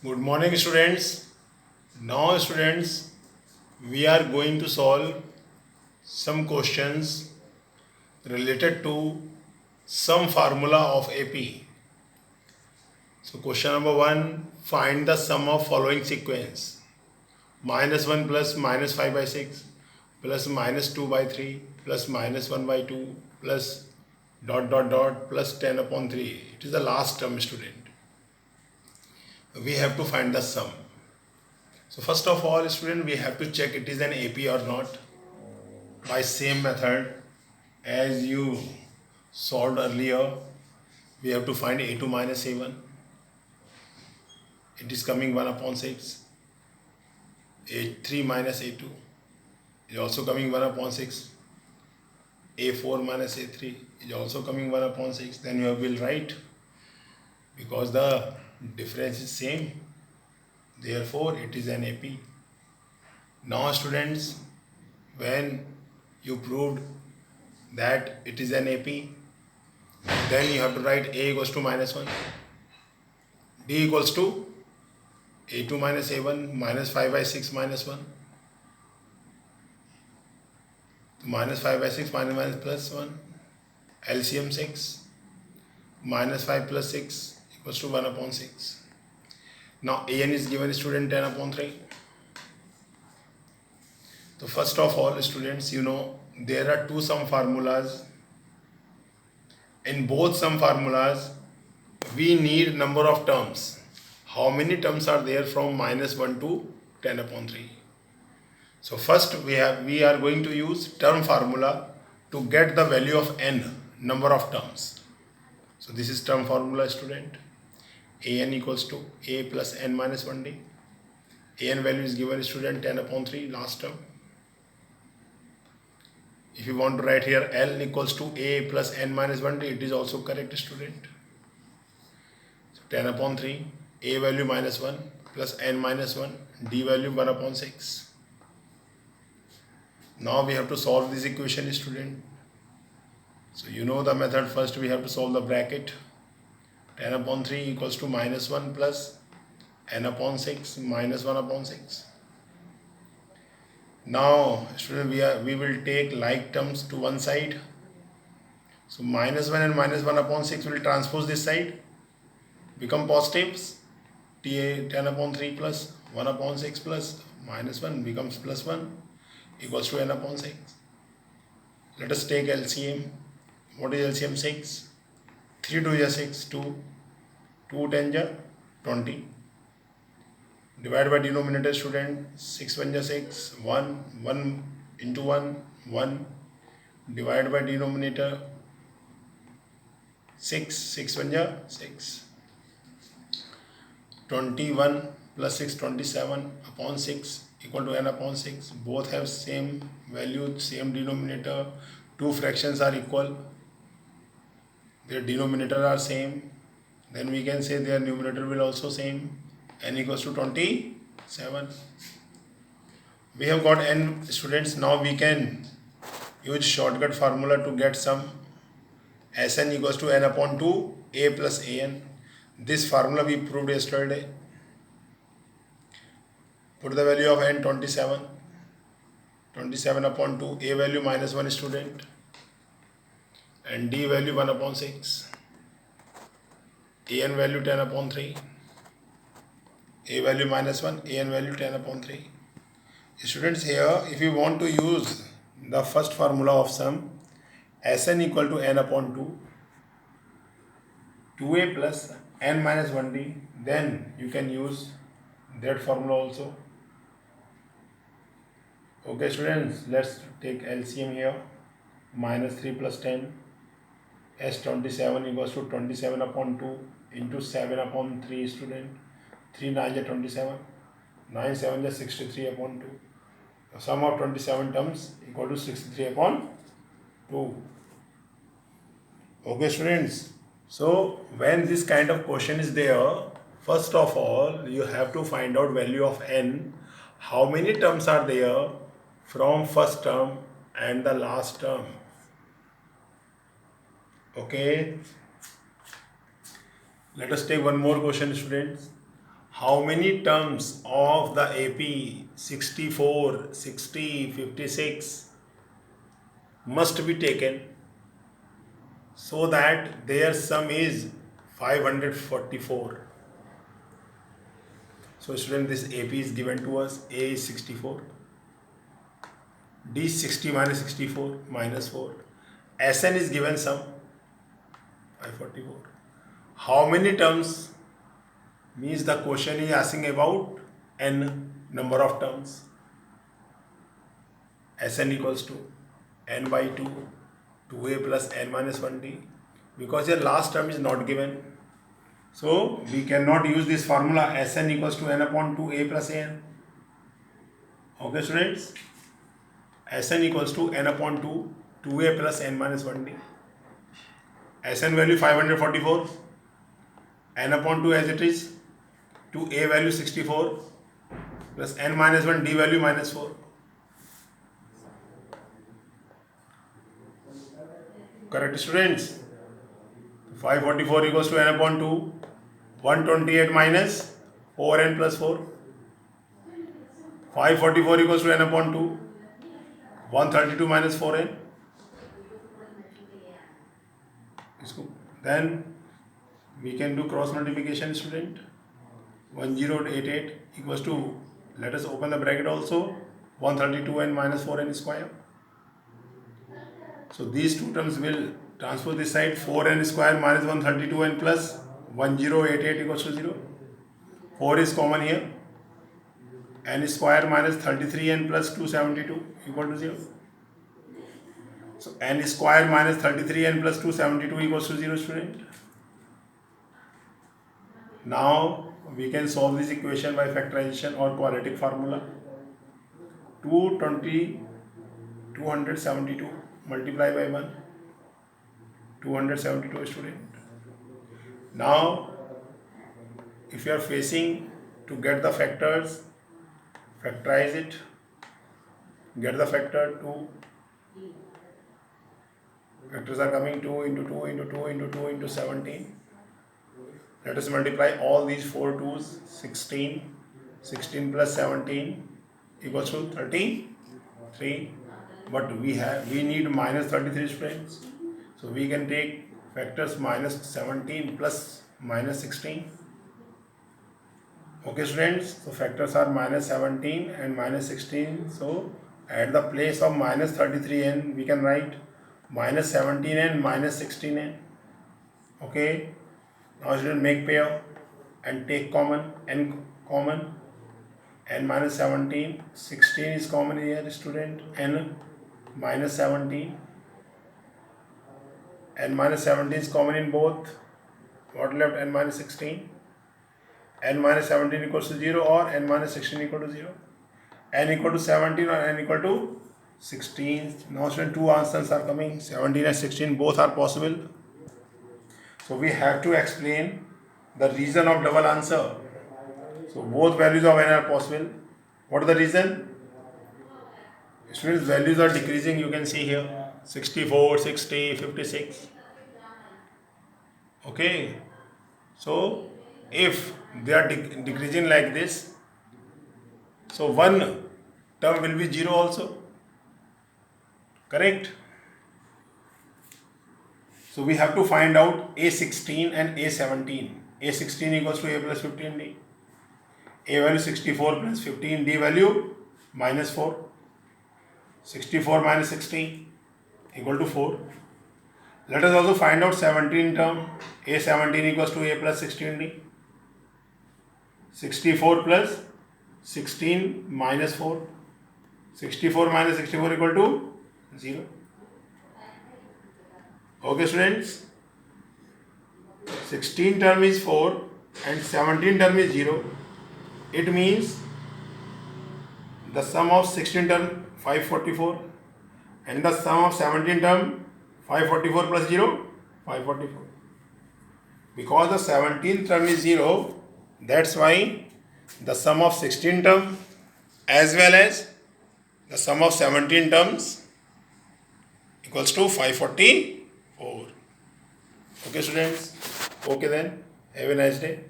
Good morning, students. Now, students, we are going to solve some questions related to some formula of AP. So, question number 1, find the sum of following sequence: -1 plus -5 by 6 plus -2 by 3 plus -1 by 2 plus dot dot dot plus 10 upon 3. It is the last term, student. We have to find the sum. So first of all, student, we have to check it is an AP or not by same method as you solved earlier. We have to find A2 minus A1. It is coming 1 upon 6. A3 minus A2 is also coming 1 upon 6. A4 minus A3 is also coming 1 upon 6. Then you will write, because the difference is same, therefore it is an AP. Now students, when you proved that it is an AP, then you have to write A equals to -1, D equals to A2 minus A1 minus 5 by 6 minus 1. So minus 5 by 6 minus plus 1. LCM 6. Minus 5 plus 6 equals to 1 upon 6. Now AN is given student 10 upon 3. So first of all, students, you know there are two sum formulas. In both sum formulas, we need number of terms. How many terms are there from -1 to 10 upon 3? So first we are going to use term formula to get the value of n, number of terms. So this is term formula, student. An equals to a plus n minus 1d. An value is given, student, 10 upon 3, last term. If you want to write here L equals to a plus n minus 1d, it is also correct, student. So 10 upon 3, a value -1 plus n minus 1, d value 1 upon 6. Now we have to solve this equation, student. So you know the method. First we have to solve the bracket. 10 upon 3 equals to -1 plus n upon 6 minus 1 upon 6. Now student, we will take like terms to one side. So -1 and -1 upon 6 will transpose this side, become positives. 10 upon 3 plus 1 upon 6 plus -1 becomes +1 equals to n upon 6. Let us take LCM. What is LCM? 6. 3 2 is 6, 2. 2 10 is 20. Divide by denominator, student. 6 1 is 6. 1 1 into 1 1. Divide by denominator. 6 6 1 is 6. 21 plus 6 27 upon 6 equal to n upon 6. Both have same value, same denominator. Two fractions are equal, their denominator are same, then we can say their numerator will also same. N equals to 27. We have got n, students. Now we can use shortcut formula to get sum. Sn equals to n upon 2 a plus an. This formula we proved yesterday. Put the value of n 27. 27 upon 2. A value -1, student. And d value 1 upon 6. An value 10 upon 3. A value -1. An value 10 upon 3. Students, here if you want to use the first formula of sum, Sn equal to n upon 2. 2a plus n minus 1d, then you can use that formula also. Okay, students, let's take LCM here. -3 plus 10, S27 equals to 27 upon 2 into 7 upon 3, student. 3 9 is 27, 9 7 is 63 upon 2. The sum of 27 terms equal to 63 upon 2. Okay, students. So when this kind of question is there, first of all you have to find out value of n. How many terms are there from first term and the last term? Okay. Let us take one more question, students. how many terms of the AP 64, 60, 56 must be taken so that their sum is 544. So student, this AP is given to us. A is 64, D is 60 minus 64 minus 4. Sn is given sum 544. How many terms? Means the question is asking about n number of terms. Sn equals to n by 2, 2a plus n minus 1d. Because your last term is not given, so we cannot use this formula Sn equals to n upon 2a plus an. Okay students, Sn equals to n upon 2, 2a plus n minus 1d. Sn value 544, n upon 2 as it is, 2a value 64 plus n minus 1, d value minus 4. Correct students? 544 equals to n upon 2, 128 minus 4n plus 4. 544 equals to n upon 2, 132 minus 4n. Then we can do cross multiplication student. 1088 equals to, let us open the bracket also, 132n minus 4n square. So these two terms will transfer this side, 4n square minus 132n plus 1088 equals to 0. 4 is common here. N square minus 33n plus 272 equal to 0. So n square minus 33n plus 272 equals to 0 student. Now we can solve this equation by factorization or quadratic formula. 272 multiply by 1, 272 student. Now if you are facing to get the factors, factorize it, get the factor 2. Factors are coming 2 into 2 into 2 into 2 into 17. Let us multiply all these 4 2's. 16. 16 plus 17 equals to 33. But we need minus 33 students. So we can take factors minus 17 plus minus 16. Okay students, so factors are minus 17 and minus 16. So at the place of minus 33n we can write minus 17n minus 16n. Okay, now student make pair and take common, n common, n minus 17, 16 is common here student, n minus 17, n minus 17 is common in both. What left? N minus 16. N minus 17 equals to 0 or n minus 16 equal to 0. N equal to 17 or n equal to 16. Now student, two answers are coming, 17 and 16 both are possible. So we have to explain the reason of double answer. So both values of n are possible. What is the reason? Students, values are decreasing, you can see here, 64, 60, 56. Okay, so if they are decreasing like this, so one term will be 0 also. Correct? So we have to find out A16 and A17. A16 equals to A plus 15D. A value 64 plus 15, D value minus 4. 64 minus 16 equal to 4. Let us also find out 17 term. A17 equals to A plus 16D. 64 plus 16 minus 4. 64 minus 64 equal to 0. Okay students, 16 term is 4 and 17 term is 0. It means the sum of 16 term 544 and the sum of 17 term 544 plus 0, 544. Because the 17th term is 0, that's why the sum of 16 term as well as the sum of 17 terms equals to 544. Okay students, okay then, have a nice day.